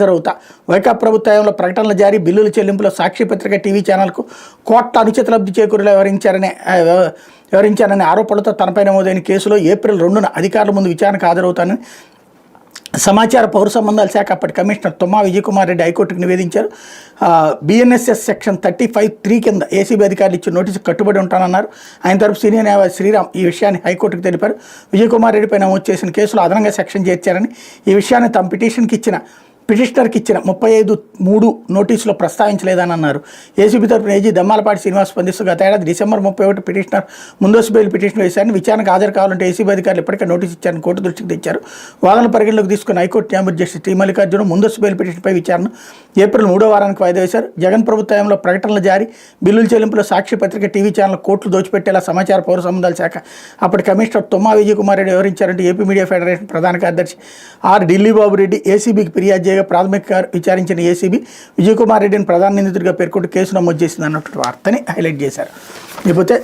జరుగుతా వైకాపా ప్రభుత్వంలో ప్రకటనల జారీ బిల్లుల చెల్లింపులో సాక్షి పత్రిక టీవీ ఛానల్కు కోట్ల అనుచిత లబ్ధి చేకూరేలా వివరించారనే ఆరోపణలతో తనపై నమోదైన కేసులో ఏప్రిల్ 2న అధికారుల ముందు విచారణకు హాజరవుతానని సమాచార పౌర సంబంధాల శాఖ అప్పటి కమిషనర్ తుమ్మా విజయకుమార్ రెడ్డి హైకోర్టుకు నివేదించారు. బిఎన్ఎస్ఎస్ సెక్షన్ 35(3) కింద ఏసీబీ అధికారులు ఇచ్చిన నోటీసు కట్టుబడి ఉంటానన్నారు. ఆయన తరపు సీనియర్ న్యాయవాది శ్రీరామ్ ఈ విషయాన్ని హైకోర్టుకు తెలిపారు. విజయకుమార్ రెడ్డిపై నమోదు చేసిన కేసులో అదనంగా సెక్షన్ చేర్చారని, ఈ విషయాన్ని తమ పిటిషనర్కి ఇచ్చిన 35(3) నోటీసులో ప్రస్తావించలేదని అన్నారు. ఏసీబీ తరపున ఏజీ దమ్మాలపాటి శ్రీనివాస్ స్పందిస్తూ గత ఏడాది డిసెంబర్ 31 పిటిషనర్ ముందస్తు బెయిల్ పిటిషన్ వేశారని, విచారణకు హాజరు కావాలంటే ఏసీబీ అధికారులు ఇప్పటికే నోటీసు ఇచ్చారని కోర్టు దృష్టికి తెచ్చారు. వాదనలు పరిగణలోకి తీసుకున్న హైకోర్టు న్యాయమూర్తి జస్టిస్ టీ మల్లికార్జున ముందస్తు బెయిల్ పిటిషన్పై విచారణ ఏప్రిల్ 3వ వారానికి వాయిదా వేశారు. జగన్ ప్రభుత్వంలో ప్రకటనల జారీ, బిల్లుల చెల్లింపులో సాక్షి పత్రిక టీవీ ఛానల్ కోర్టులు దోచిపెట్టేలా సమాచార పౌర సంబంధాల శాఖ అప్పటి కమిషనర్ తుమ్మా విజయకుమార్ రెడ్డి వివరించారంటే ఏపీ మీడియా ఫెడరేషన్ ప్రధాన కార్యదర్శి ఆర్ ఢిల్లీబాబు రెడ్డి ఏసీబీకి ఫిర్యాదు చేయగా ప్రాథమిక విచారించిన ఏసీబీ విజయకుమార్ రెడ్డిని ప్రధాన నిందితుడిగా పేర్కొంటూ కేసు నమోదు చేసింది అన్నటువంటి వార్తని హైలైట్ చేశారు. లేకపోతే